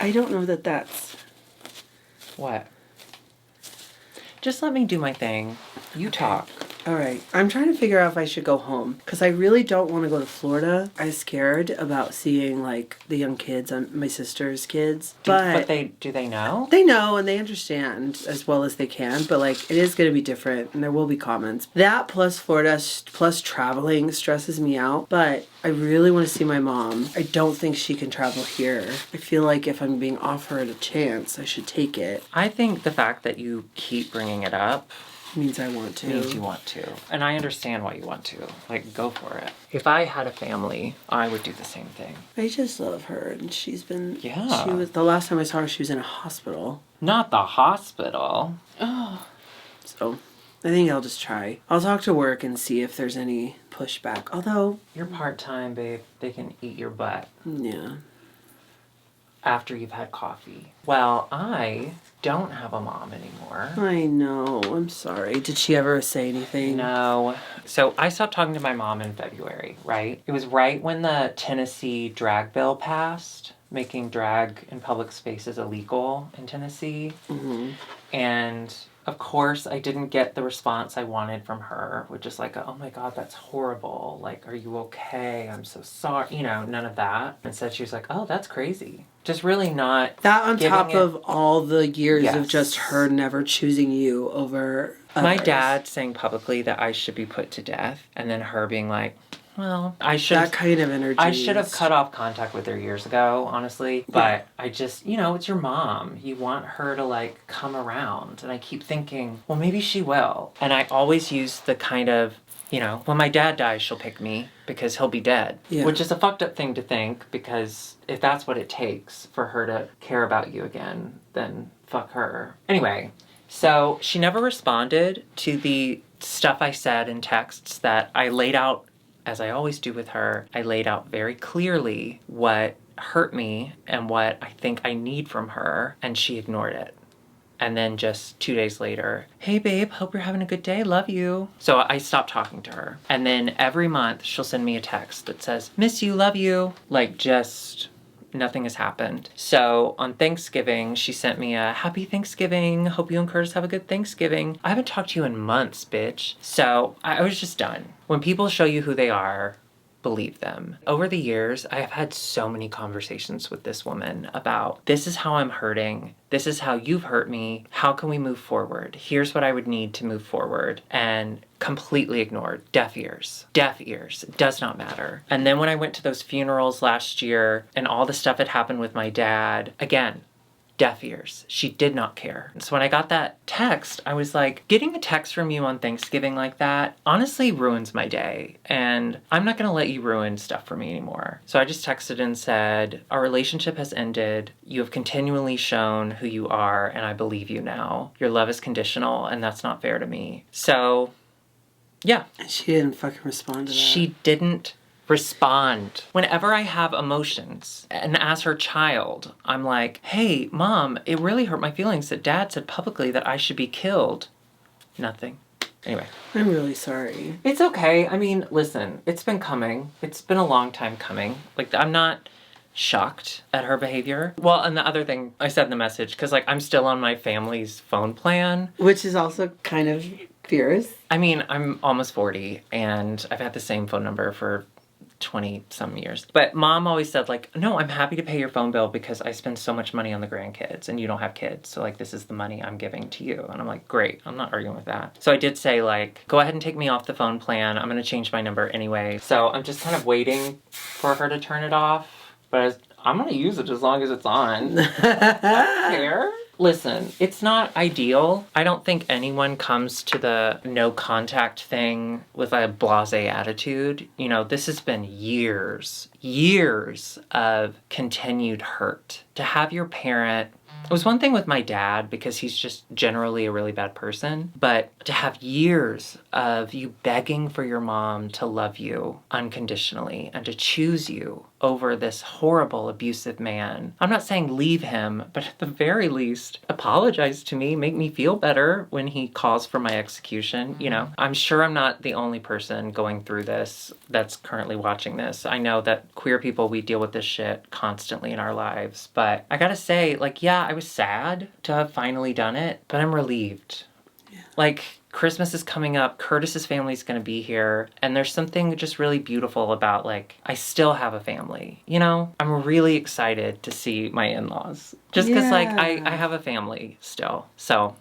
I don't know that that's... What? Just let me do my thing. You talk. All right. I'm trying to figure out if I should go home because I really don't want to go to Florida. I'm scared about seeing like the young kids, my sister's kids. But do they know? They know and they understand as well as they can, but like it is going to be different and there will be comments. That plus Florida plus traveling stresses me out, but I really want to see my mom. I don't think she can travel here. I feel like if I'm being offered a chance, I should take it. I think the fact that you keep bringing it up means I want to. Means you want to. And I understand why you want to. Like, go for it. If I had a family, I would do the same thing. I just love her. And she's been... Yeah. She was... The last time I saw her, she was in a hospital. Not the hospital. Oh. So, I think I'll just try. I'll talk to work and see if there's any pushback. Although... You're part-time, babe. They can eat your butt. Yeah. After you've had coffee. Well, I don't have a mom anymore. I know. I'm sorry. Did she ever say anything? No. So I stopped talking to my mom in February, right? It was right when the Tennessee drag bill passed, making drag in public spaces illegal in Tennessee. Mm-hmm. And of course, I didn't get the response I wanted from her, which is like, oh my God, that's horrible. Like, are you okay? I'm so sorry. You know, none of that. Instead, she was like, oh, that's crazy. Just really not. That on top of all the years of just her never choosing you over others. My dad saying publicly that I should be put to death, and then her being like, well, I should. That kind of energy. I should have cut off contact with her years ago, honestly. But I just, you know, it's your mom. You want her to like come around. And I keep thinking, well, maybe she will. And I always use the kind of, you know, when my dad dies, she'll pick me because he'll be dead. Yeah. Which is a fucked up thing to think, because if that's what it takes for her to care about you again, then fuck her. Anyway, so she never responded to the stuff I said in texts that I laid out. As I always do with her, I laid out very clearly what hurt me and what I think I need from her, and she ignored it. And then just 2 days later, hey babe, hope you're having a good day, love you. So I stopped talking to her. And then every month she'll send me a text that says, miss you, love you. Like just nothing has happened. So on Thanksgiving, she sent me a happy Thanksgiving. Hope you and Curtis have a good Thanksgiving. I haven't talked to you in months, bitch. So I was just done. When people show you who they are, believe them. Over the years, I have had so many conversations with this woman about, this is how I'm hurting. This is how you've hurt me. How can we move forward? Here's what I would need to move forward. And completely ignored. Deaf ears. Deaf ears. It does not matter. And then when I went to those funerals last year and all the stuff had happened with my dad, again, deaf ears. She did not care. So when I got that text, I was like, getting a text from you on Thanksgiving like that honestly ruins my day. And I'm not going to let you ruin stuff for me anymore. So I just texted and said, our relationship has ended. You have continually shown who you are, and I believe you now. Your love is conditional, and that's not fair to me. So, yeah. And she didn't fucking respond to that. She didn't respond. Whenever I have emotions, and as her child, I'm like, hey, mom, it really hurt my feelings that dad said publicly that I should be killed. Nothing. Anyway. I'm really sorry. It's okay. I mean, listen, it's been coming. It's been a long time coming. Like, I'm not shocked at her behavior. Well, and the other thing I said in the message, because, like, I'm still on my family's phone plan. Which is also kind of fierce. I mean, I'm almost 40, and I've had the same phone number for 20-some years. But mom always said, like, no, I'm happy to pay your phone bill because I spend so much money on the grandkids and you don't have kids. So, like, this is the money I'm giving to you. And I'm like, great. I'm not arguing with that. So I did say, like, go ahead and take me off the phone plan. I'm going to change my number anyway. So I'm just kind of waiting for her to turn it off. But I'm going to use it as long as it's on. I don't care. Listen, it's not ideal. I don't think anyone comes to the no contact thing with a blasé attitude. You know, this has been years of continued hurt. To have your parent It was one thing with my dad because he's just generally a really bad person, but to have years of you begging for your mom to love you unconditionally and to choose you over this horrible, abusive man. I'm not saying leave him, but at the very least, apologize to me, make me feel better when he calls for my execution. You know, I'm sure I'm not the only person going through this that's currently watching this. I know that queer people, we deal with this shit constantly in our lives, but I gotta say, like, yeah, I was sad to have finally done it, but I'm relieved. Yeah. Like, Christmas is coming up, Curtis's family's gonna be here, and there's something just really beautiful about, like, I still have a family, you know? I'm really excited to see my in-laws. Just because, like, I have a family still, so.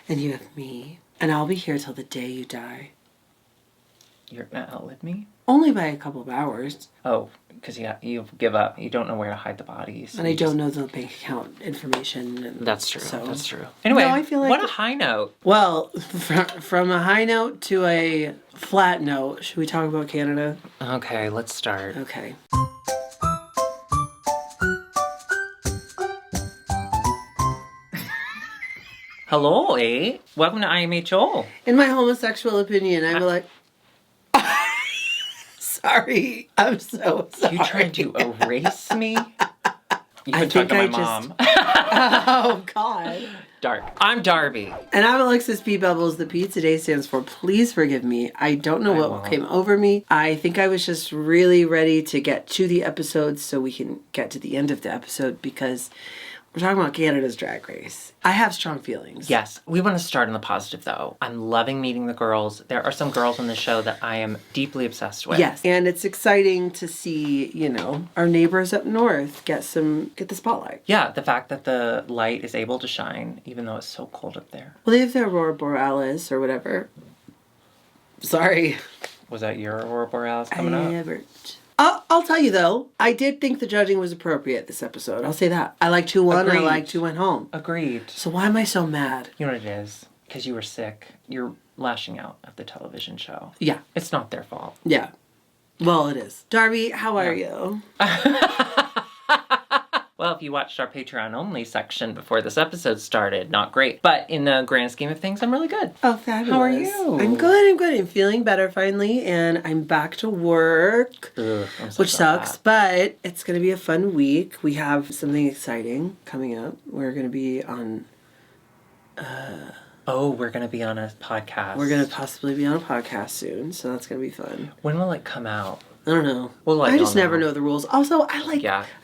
And you have me, and I'll be here till the day you die. You're gonna outlive me? Only by a couple of hours. Oh, because you give up. You don't know where to hide the bodies. And I don't know the bank account information. And that's true. So. That's true. Anyway, no, I feel like what a high note. Well, from a high note to a flat note, should we talk about Canada? Okay, let's start. Okay. Hello, eh? Welcome to IMHO. In my homosexual opinion, I'm like... Sorry. I'm so sorry. You trying to erase me? You can talk to my mom. Oh, God. I'm Darby. And I'm Alexis P. Bubbles. The P today stands for Please Forgive Me. I don't know what came over me. I think I was just really ready to get to the episode so we can get to the end of the episode because we're talking about Canada's Drag Race. I have strong feelings. Yes. We want to start on the positive, though. I'm loving meeting the girls. There are some girls on the show that I am deeply obsessed with. Yes. And it's exciting to see, you know, our neighbors up north get the spotlight. Yeah. The fact that the light is able to shine, even though it's so cold up there. Well, they have the Aurora Borealis or whatever. Sorry. Was that your Aurora Borealis coming up? I'll tell you though, I did think the judging was appropriate this episode. I'll say that. I liked who won. I liked who went home. Agreed. So why am I so mad? You know what it is? Because you were sick. You're lashing out at the television show. Yeah. It's not their fault. Yeah. Well, it is. Darby, how are you? Well, if you watched our Patreon only section before this episode started, not great. But in the grand scheme of things, I'm really good. Oh, fabulous. How are you? I'm good. I'm feeling better finally, and I'm back to work, which sucks, but it's going to be a fun week. We have something exciting coming up. We're going to be on... we're going to be on a podcast. We're going to possibly be on a podcast soon, so that's going to be fun. When will it come out? I don't know. Well, I just never know the rules. Also, I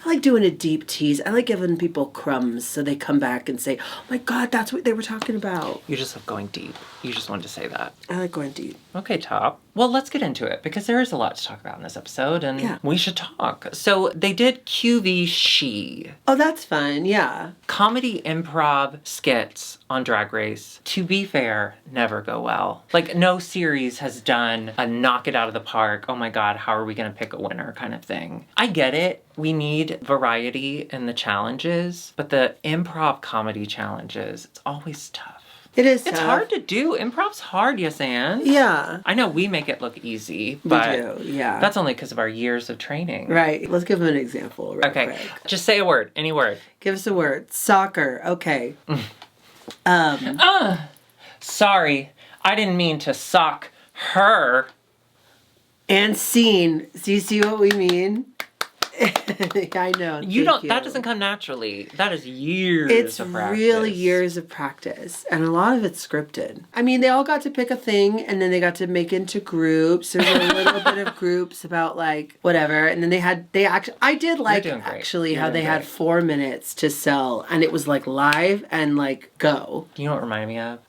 like doing a deep tease. I like giving people crumbs so they come back and say, oh my God, that's what they were talking about. You just love going deep. You just wanted to say that. I like going deep. Okay, Top. Well, let's get into it because there is a lot to talk about in this episode and we should talk. So they did QV She. Oh, that's fun. Yeah. Comedy improv skits on Drag Race, to be fair, never go well. Like, no series has done a knock it out of the park, oh my God, how are we going to pick a winner kind of thing. I get it. We need variety in the challenges, but the improv comedy challenges, it's always tough. It is tough. It's hard to do. Improv's hard, yes, Anne? Yeah. I know we make it look easy, but we do, yeah. That's only because of our years of training. Right. Let's give them an example real quick. Just say a word. Any word. Give us a word. Soccer. Okay. Sorry. I didn't mean to sock her. And scene. Do you see what we mean? I know. You don't. That doesn't come naturally. That is years of practice. It's really years of practice, and a lot of it's scripted. I mean, they all got to pick a thing, and then they got to make into groups. There's a little bit of groups about like whatever, and then I did like actually how they had 4 minutes to sell, and it was like live and like go. Do you know what it reminded me of?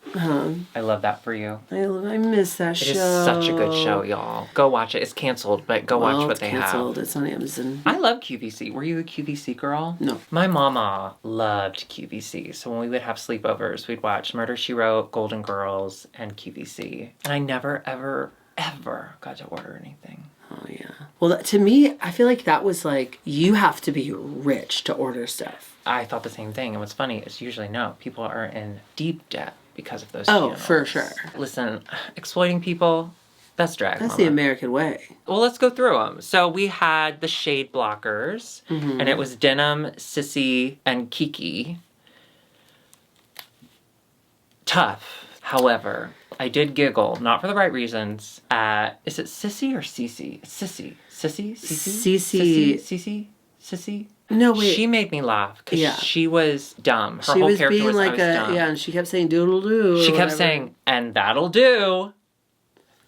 I love that for you. I miss that show. It is such a good show, y'all. Go watch it. It's canceled, but go watch what they have. It's canceled. It's on Amazon. I love QVC. Were you a QVC girl? No. My mama loved QVC. So when we would have sleepovers, we'd watch Murder, She Wrote, Golden Girls, and QVC. And I never, ever, ever got to order anything. Oh, yeah. Well, to me, I feel like that was like, you have to be rich to order stuff. I thought the same thing. And what's funny is usually no. People are in deep debt because of those channels. Oh, for sure. Listen, exploiting people, that's drag. That's the American way. Well, let's go through them. So we had the shade blockers, and it was Denim, Sissy, and Kiki. Tough. However, I did giggle, not for the right reasons, at, is it Sissy or Cece? Sissy. Sissy? Cece? Cece. Cece? Sissy? No, wait. She made me laugh because Yeah. she was dumb. Her She whole was character being was like I was dumb. yeah, and she kept saying doodle doo. She kept saying, and that'll do.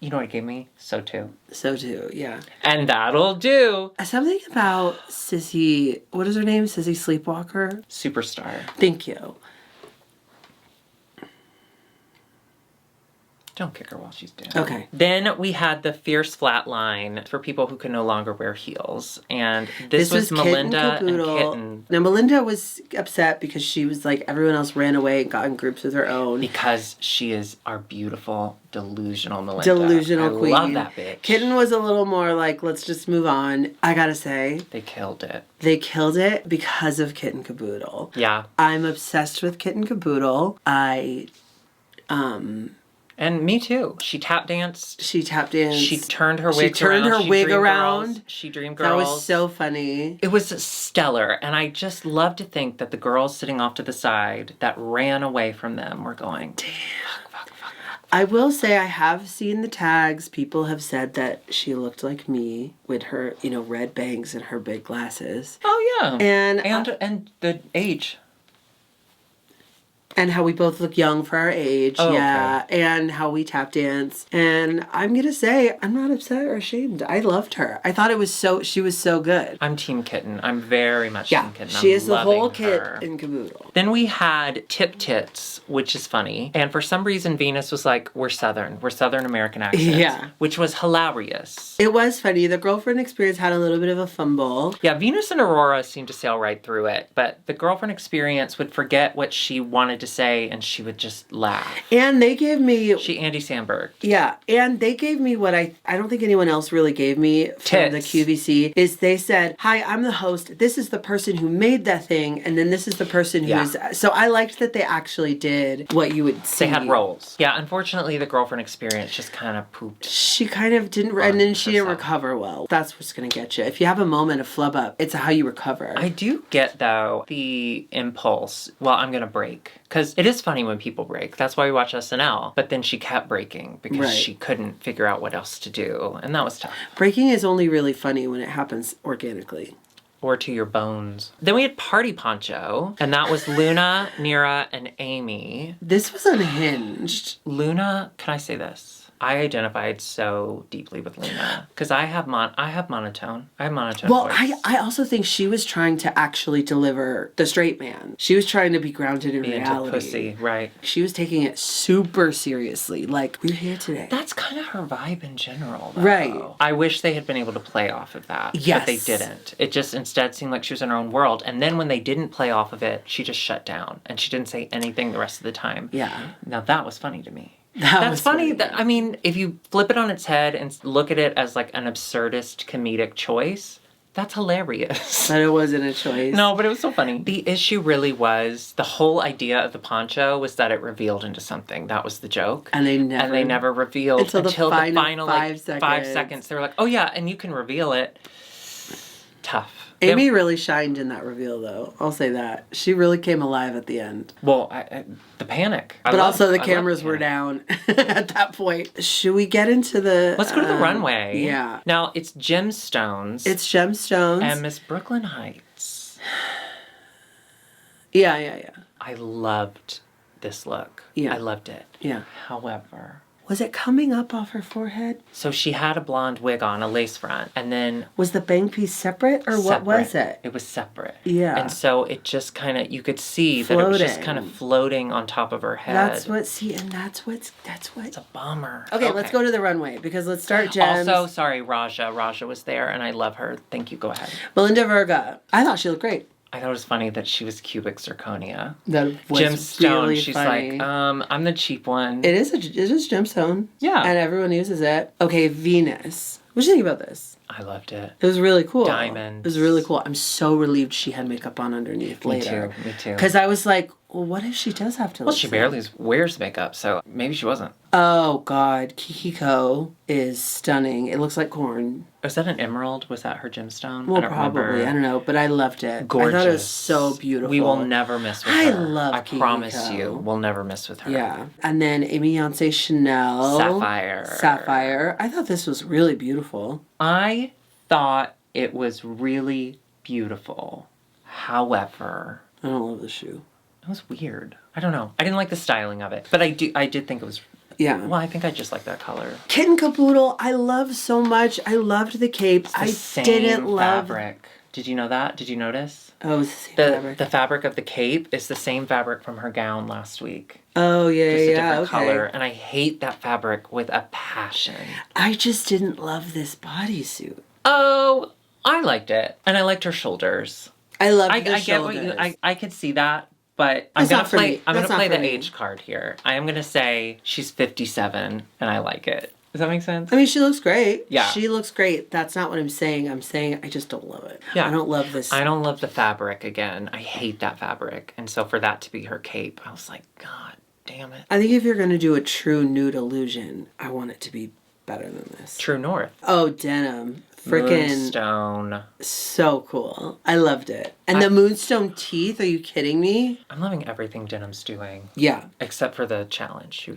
You know what it gave me? So too. So too, yeah. And that'll do. Something about Sissy, what is her name? Sissy Sleepwalker? Superstar. Thank you. Don't kick her while she's down. Okay. Then we had the fierce flatline for people who can no longer wear heels. And this was Melinda and Kitten. Now, Melinda was upset because she was like, everyone else ran away and got in groups with her own. Because she is our beautiful, delusional Melinda. Delusional queen. I love that bitch. Kitten was a little more like, let's just move on. I gotta say. They killed it. They killed it because of Kitten Caboodle. Yeah. I'm obsessed with Kitten Caboodle. And me too. She tap danced. She tap danced. She turned her wig around. She turned her wig around. Girls. She dreamed girls. That was so funny. It was stellar. And I just love to think that the girls sitting off to the side that ran away from them were going, damn. Fuck. I will say I have seen the tags. People have said that she looked like me with her, red bangs and her big glasses. Oh, yeah. And the age. And how we both look young for our age, yeah. Okay. And how we tap dance. And I'm going to say, I'm not upset or ashamed. I loved her. I thought she was so good. I'm Team Kitten. I'm very much Team Kitten. She is the whole kit in Caboodle. Then we had Tip Tits, which is funny. And for some reason, Venus was like, we're Southern. We're Southern American accents. Yeah. Which was hilarious. It was funny. The girlfriend experience had a little bit of a fumble. Yeah, Venus and Aurora seemed to sail right through it. But the girlfriend experience would forget what she wanted to say and she would just laugh. And they gave me... She Andy Samberg. Yeah. And they gave me what I don't think anyone else really gave me from the QVC is they said, hi, I'm the host. This is the person who made that thing. And then this is the person who's... So I liked that they actually did what you would see. They had roles. Yeah, unfortunately, the girlfriend experience just kind of pooped. She kind of didn't... And then she didn't recover well. That's what's going to get you. If you have a moment of flub up, it's how you recover. I do get, though, the impulse, well, I'm going to break. Because it is funny when people break. That's why we watch SNL. But then she kept breaking because she couldn't figure out what else to do. And that was tough. Breaking is only really funny when it happens organically. Or to your bones. Then we had Party Poncho. And that was Luna, Nira, and Amy. This was unhinged. Luna, can I say this? I identified so deeply with Luna because I have monotone. I have monotone. Well, voice. I also think she was trying to actually deliver the straight man. She was trying to be grounded in reality. Pussy, right? She was taking it super seriously. Like, we're here today. That's kind of her vibe in general, though. Right. I wish they had been able to play off of that. Yes. But they didn't. It just instead seemed like she was in her own world. And then when they didn't play off of it, she just shut down and she didn't say anything the rest of the time. Yeah. Now that was funny to me. That's funny. I mean, if you flip it on its head and look at it as like an absurdist comedic choice, that's hilarious. But it wasn't a choice. No, but it was so funny. The issue really was the whole idea of the poncho was that it revealed into something. That was the joke. And they never revealed until the final 5 seconds. 5 seconds. They were like, oh yeah, and you can reveal it. Tough. Amy really shined in that reveal, though. I'll say that. She really came alive at the end. Well, the panic. But also the cameras were down at that point. Should we get into the... Let's go to the runway. Yeah. Now, it's Gemstones. It's Gemstones. And Miss Brooklyn Heights. Yeah. I loved this look. Yeah. I loved it. Yeah. However... Was it coming up off her forehead? So she had a blonde wig on, a lace front, and then... Was the bang piece separate, or what was it? It was separate. Yeah. And so it just kind of, you could see that it was just kind of floating on top of her head. That's what... It's a bummer. Okay, let's go to the runway, because let's start Gems. Also, sorry, Raja. Raja was there, and I love her. Thank you, go ahead. Melinda Verga. I thought she looked great. I thought it was funny that she was cubic zirconia. That was Gemstone. Really She's funny. like, I'm the cheap one. It is gemstone. Yeah. And everyone uses it. Okay, Venus. What do you think about this? I loved it. It was really cool. Diamonds. It was really cool. I'm so relieved she had makeup on underneath later. Me too. Because I was like, well, what if she does have to Well, she barely wears makeup, so maybe she wasn't. Oh, God. Kikiko is stunning. It looks like corn. Was that an emerald? Was that her gemstone? Well, I don't probably. remember. I don't know, but I loved it. Gorgeous. I thought it was so beautiful. We will never miss with her. I love I promise Kikiko. you, we'll never miss with her. Yeah. And then Amy Yonce Chanel. Sapphire. I thought this was really beautiful. I thought it was really beautiful. However, I don't love the shoe. it was weird. I don't know. I didn't like the styling of it, but I did think it was. Yeah. Well, I think I just like that color. Kitten Caboodle, I love so much. I loved the cape. It's the same didn't love fabric. Did you know that? Did you notice? Oh, it's the same The fabric. the fabric of the cape is the same fabric from her gown last week. Oh, yeah, Just a yeah, different okay. color, and I hate that fabric with a passion. I just didn't love this bodysuit. Oh, I liked it, and I liked her shoulders. I loved the I get what shoulders. I could see that, but That's I'm not for me. gonna That's not play for the me. age card here. I am gonna say she's 57, and I like it. Does that make sense? I mean, she looks great. Yeah. She looks great. That's not what I'm saying. I'm saying I just don't love it. Yeah. I don't love this. I don't love the fabric again. I hate that fabric, and so for that to be her cape, I was like, God damn it. I think if you're going to do a true nude illusion, I want it to be better than this. True North. Oh, denim. Freaking Moonstone. so cool. I loved it. And the moonstone teeth, are you kidding me? I'm loving everything Denim's doing, Yeah. except for the challenge.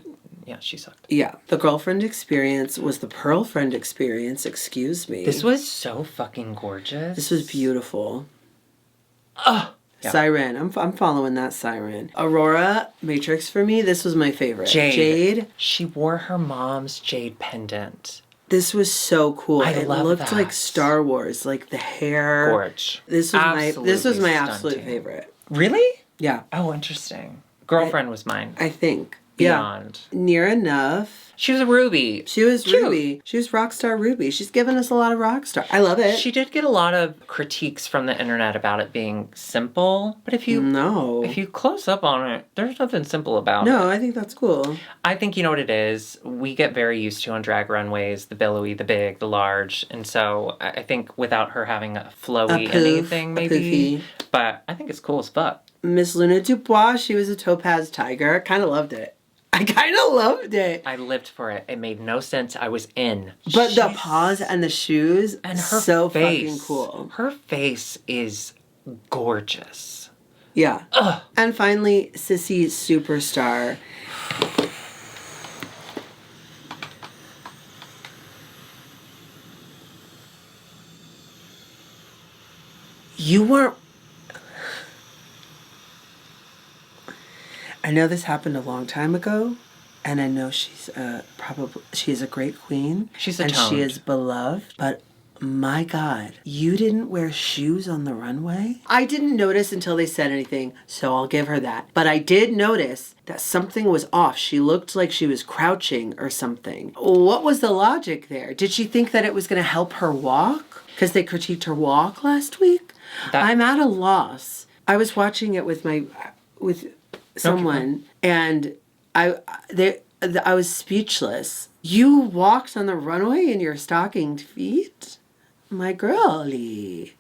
She sucked. Yeah. The girlfriend experience was the pearl friend experience, excuse me. This was so fucking gorgeous. This was beautiful. Ugh. Yeah. Siren. I'm following that Siren. Aurora, Matrix for me, this was my favorite. Jade. She wore her mom's jade pendant. This was so cool. It love looked that. like Star Wars, like the hair. Gorge. This was my Absolutely absolute stunting. favorite. Really? Yeah, Oh, interesting. Girlfriend was mine. I think. Beyond. Yeah. Near enough. She was a Ruby. She was Cute. Ruby. She was Rockstar Ruby. She's given us a lot of Rockstar. I love it. She did get a lot of critiques from the internet about it being simple, but if you close up on it, there's nothing simple about it. No, I think that's cool. I think you know what it is. We get very used to on drag runways the billowy, the big, the large, and so I think without her having a flowy anything, maybe. But I think it's cool as fuck. Miss Luna Dubois, she was a topaz tiger. Kind of loved it. I kind of loved it. I lived for it. It made no sense. I was in. But the paws and the shoes, and her so face, fucking cool. Her face is gorgeous. Yeah. Ugh. And finally, Sissy Superstar. You weren't... I know this happened a long time ago, and I know she's she's a great queen. She's and atoned. she is beloved, but my God, you didn't wear shoes on the runway? I didn't notice until they said anything, so I'll give her that. But I did notice that something was off. She looked like she was crouching or something. What was the logic there? Did she think that it was going to help her walk? Because they critiqued her walk last week? I'm at a loss. I was watching it with someone, and I was speechless. You walked on the runway in your stockinged feet? My girlie.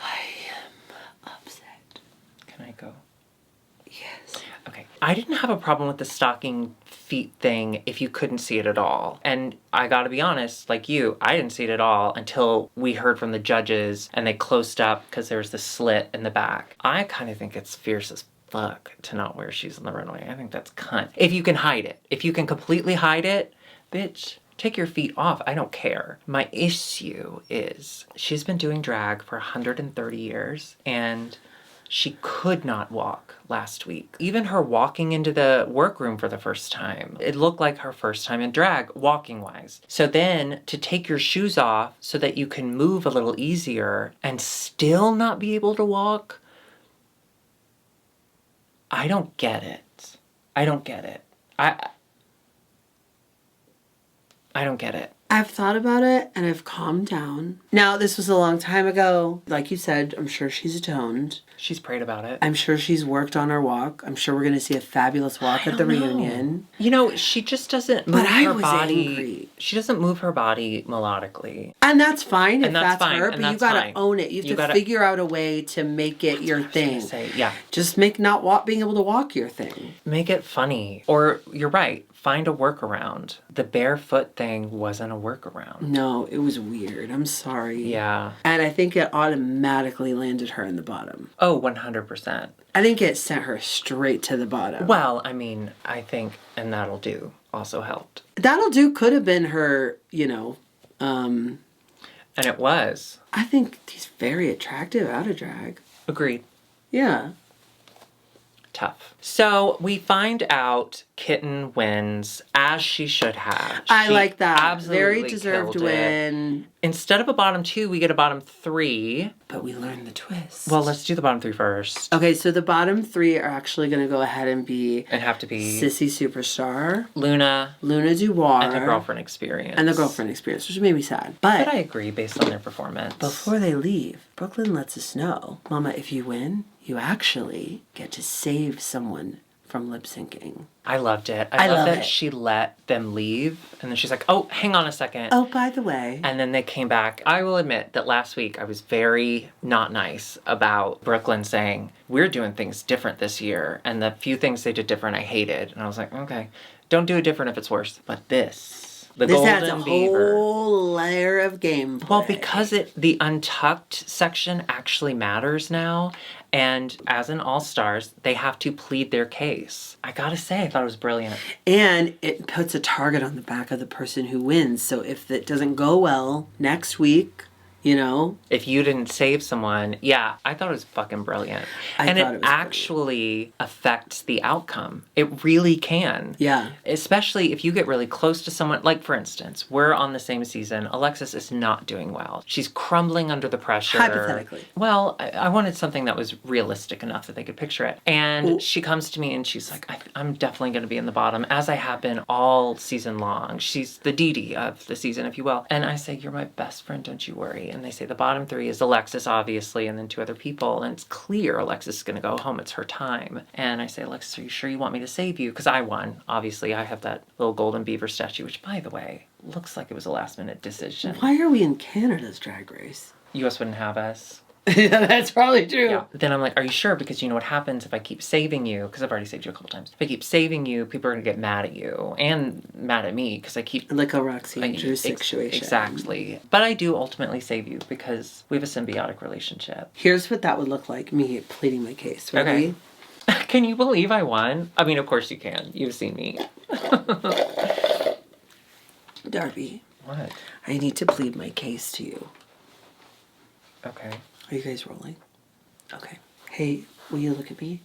I am upset. Can I go? Yes. Okay. I didn't have a problem with the stocking feet thing if you couldn't see it at all. And I gotta be honest, like you, I didn't see it at all until we heard from the judges and they closed up because there was this slit in the back. I kind of think it's fierce as fuck to not wear shoes on the runway. I think that's cunt. If you can hide it. If you can completely hide it, bitch, take your feet off. I don't care. My issue is she's been doing drag for 130 years and she could not walk last week. Even her walking into the workroom for the first time, it looked like her first time in drag, walking-wise. So then, to take your shoes off so that you can move a little easier and still not be able to walk, I don't get it. I don't get it. I don't get it. I've thought about it and I've calmed down. Now, this was a long time ago. Like you said, I'm sure she's atoned. She's prayed about it. I'm sure she's worked on her walk. I'm sure we're going to see a fabulous walk at the reunion. You know, she just doesn't move But I her was body. angry. She doesn't move her body melodically. And that's fine if And that's fine, her, and but you that's got to fine. own it. You have to figure out a way to make it your thing. Yeah. Just make not being able to walk your thing. Make it funny. Or, you're right, find a workaround. The barefoot thing wasn't a workaround. No, it was weird. I'm sorry. Yeah. And I think it automatically landed her in the bottom. Oh, 100%. I think it sent her straight to the bottom. Well, I mean, I think, and That'll Do also helped. That'll Do could have been her, And it was. I think he's very attractive out of drag. Agreed. Yeah. Tough. So we find out Kitten wins, as she should have. I She like that. absolutely Very deserved killed it. win. Instead of a bottom 2, we get a bottom 3. But we learned the twist. Well, let's do the bottom 3 first. Okay, so the bottom 3 are actually going to go ahead and be And have to be Sissy Superstar, Luna, Luna Dubois, and the Girlfriend Experience. and the Girlfriend Experience, which made me sad. But I agree based on their performance. Before they leave, Brooklyn lets us know, Mama, if you win, you actually get to save someone from lip syncing. I loved it. I love love that it. she let them leave, and then she's like, oh, hang on a second. Oh, by the way. And then they came back. I will admit that last week I was very not nice about Brooklyn saying, we're doing things different this year. And the few things they did different, I hated. And I was like, okay, don't do it different if it's worse. But this This adds a Golden Beaver. whole layer of gameplay. Well, because the untucked section actually matters now. And as in All Stars, they have to plead their case. I gotta say, I thought it was brilliant. And it puts a target on the back of the person who wins. So if it doesn't go well next week, If you didn't save someone, yeah, I thought it was fucking brilliant. I and thought it it was actually affects the outcome. It really can. Yeah. Especially if you get really close to someone. Like, for instance, we're on the same season. Alexis is not doing well. She's crumbling under the pressure. Hypothetically. Well, I wanted something that was realistic enough that they could picture it. And she comes to me and she's like, I'm definitely going to be in the bottom, as I have been all season long. She's the Dee Dee of the season, if you will. And I say, you're my best friend, don't you worry. And they say the bottom 3 is Alexis, obviously, and then 2 other people. And it's clear Alexis is going to go home. It's her time. And I say, Alexis, are you sure you want me to save you? Because I won. Obviously, I have that little golden beaver statue, which, by the way, looks like it was a last-minute decision. Why are we in Canada's Drag Race? US wouldn't have us. Yeah, that's probably true. Yeah. Then I'm like, are you sure? Because you know what happens if I keep saving you? Because I've already saved you a couple times. If I keep saving you, people are going to get mad at you and mad at me because I keep... Like a Roxy and Drew situation. Exactly. But I do ultimately save you because we have a symbiotic relationship. Here's what that would look like, me pleading my case. Ready? Okay. Can you believe I won? I mean, of course you can. You've seen me. Darby. What? I need to plead my case to you. Okay. Are you guys rolling? Okay. Hey, will you look at me?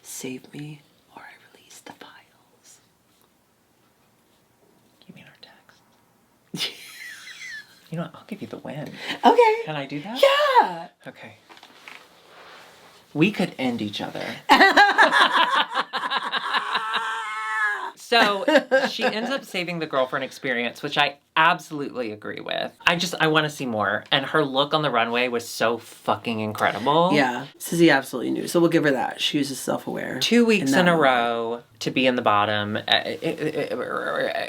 Save me or I release the files. You mean our text? You know what? I'll give you the win. Okay. Can I do that? Yeah. Okay. We could end each other. So she ends up saving the Girlfriend Experience, which I absolutely agree with. I want to see more. And her look on the runway was so fucking incredible. Yeah. Sissy absolutely knew. So we'll give her that. She was just self-aware. 2 weeks in a row to be in the bottom.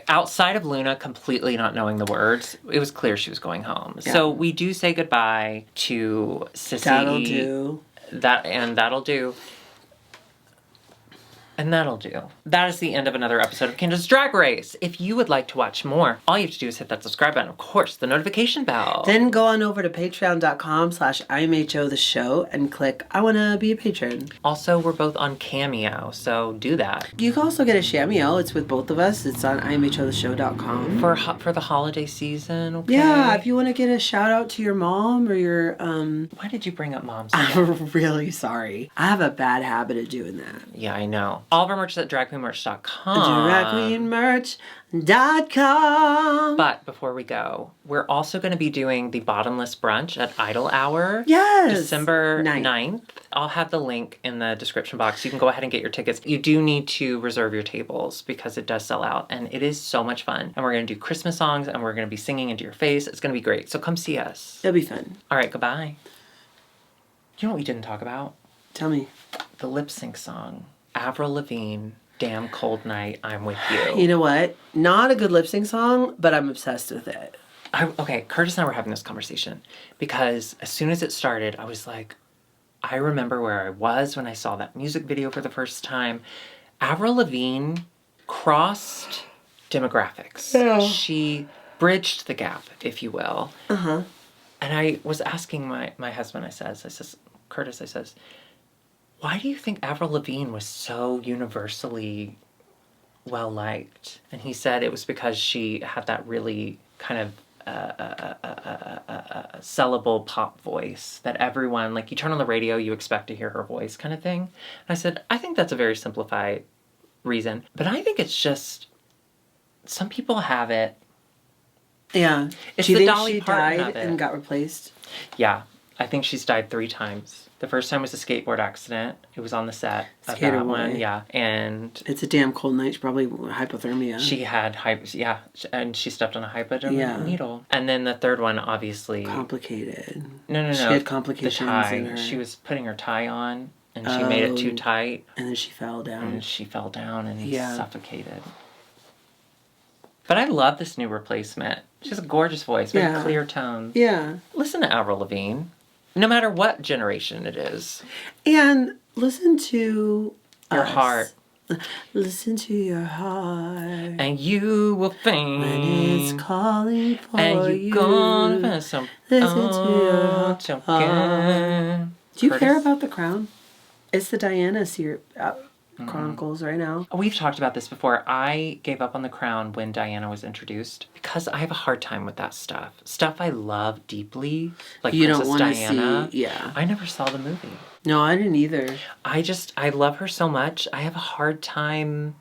Outside of Luna completely not knowing the words, it was clear she was going home. Yeah. So we do say goodbye to Sissy. That'll do. That'll do. And that'll do. That is the end of another episode of Canada's Drag Race. If you would like to watch more, all you have to do is hit that subscribe button. Of course, the notification bell. Then go on over to patreon.com/IMHO the show and click I want to be a patron. Also, we're both on Cameo, so do that. You can also get a Shameo. It's with both of us. It's on IMHOtheshow.com. For the holiday season, okay? Yeah, if you want to get a shout out to your mom or your Why did you bring up moms? I'm really sorry. I have a bad habit of doing that. Yeah, I know. All of our merch is at dragqueenmerch.com. Dragqueenmerch.com. But before we go, we're also going to be doing the Bottomless Brunch at Idle Hour. Yes. December 9th. I'll have the link in the description box. You can go ahead and get your tickets. You do need to reserve your tables because it does sell out. And it is so much fun. And we're going to do Christmas songs and we're going to be singing into your face. It's going to be great. So come see us. It'll be fun. All right, goodbye. You know what we didn't talk about? Tell me. The lip sync song. Avril Lavigne, Damn Cold Night, I'm With You. You know what? Not a good lip sync song, but I'm obsessed with it. Okay, Curtis and I were having this conversation because as soon as it started, I was like, I remember where I was when I saw that music video for the first time. Avril Lavigne crossed demographics. Yeah. She bridged the gap, if you will. Uh-huh. And I was asking my husband, I says, Curtis, why do you think Avril Lavigne was so universally well liked? And he said it was because she had that really kind of sellable pop voice that everyone, like you turn on the radio, you expect to hear her voice kind of thing. And I said, I think that's a very simplified reason. But I think it's just, some people have it. Yeah. It's Do you the think Dolly she Parton died of it. and got replaced? Yeah. I think she's died 3 times. The first time was a skateboard accident. It was on the set of Skater that boy. one. Yeah. And It's a damn cold night. She probably hypothermia. she had and she stepped on a hypodermic needle. And then the third one, obviously, Complicated. No. She had complications The tie. in her. She was putting her tie on, and she made it too tight, And then she fell down. and she fell down and Yeah. suffocated. But I love this new replacement. She has a gorgeous voice, very clear tones. Yeah. Listen to Avril Lavigne, no matter what generation it is. And listen to Your us. heart. Listen to your heart. And you will faint. When it's calling for and you. Gonna find some Listen to your heart. Do you Curtis? care about The Crown? It's the Diana Chronicles right now. We've talked about this before. I gave up on The Crown when Diana was introduced because I have a hard time with that stuff. Stuff I love deeply, like You Princess don't want to Diana. see, yeah. I never saw the movie. No, I didn't either. I love her so much. I have a hard time.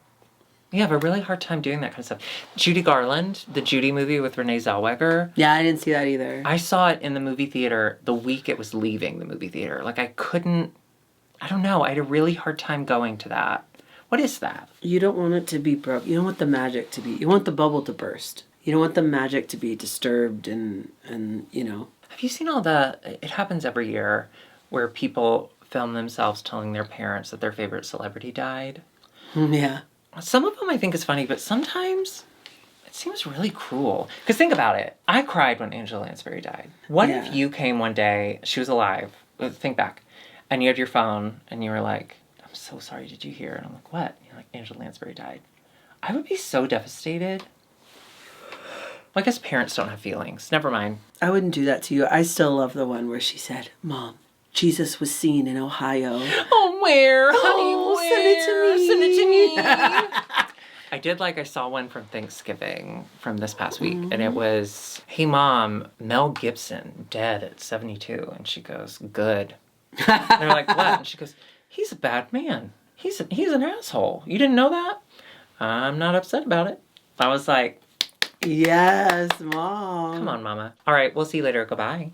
Yeah, I have a really hard time doing that kind of stuff. Judy Garland, the Judy movie with Renee Zellweger. Yeah, I didn't see that either. I saw it in the movie theater the week it was leaving the movie theater. Like, I couldn't, I don't know. I had a really hard time going to that. What is that? You don't want it to be broke. You don't want the magic to be. You want the bubble to burst. You don't want the magic to be disturbed and you know. Have you seen all it happens every year where people film themselves telling their parents that their favorite celebrity died? Yeah. Some of them I think is funny, but sometimes it seems really cruel. Because think about it. I cried when Angela Lansbury died. What if you came one day, she was alive, think back, and you had your phone and you were like, I'm so sorry, did you hear? And I'm like, what? And you're like, Angela Lansbury died. I would be so devastated. Well, I guess parents don't have feelings. Never mind. I wouldn't do that to you. I still love the one where she said, Mom, Jesus was seen in Ohio. Oh, where? Honey, where? Send it to me. I did I saw one from Thanksgiving from this past week, and it was, hey, Mom, Mel Gibson, dead at 72. And she goes, good. And they're like, what? And she goes, he's a bad man. He's an asshole. You didn't know that? I'm not upset about it. I was like, Yes, Mom. come on, Mama. All right, we'll see you later. Goodbye.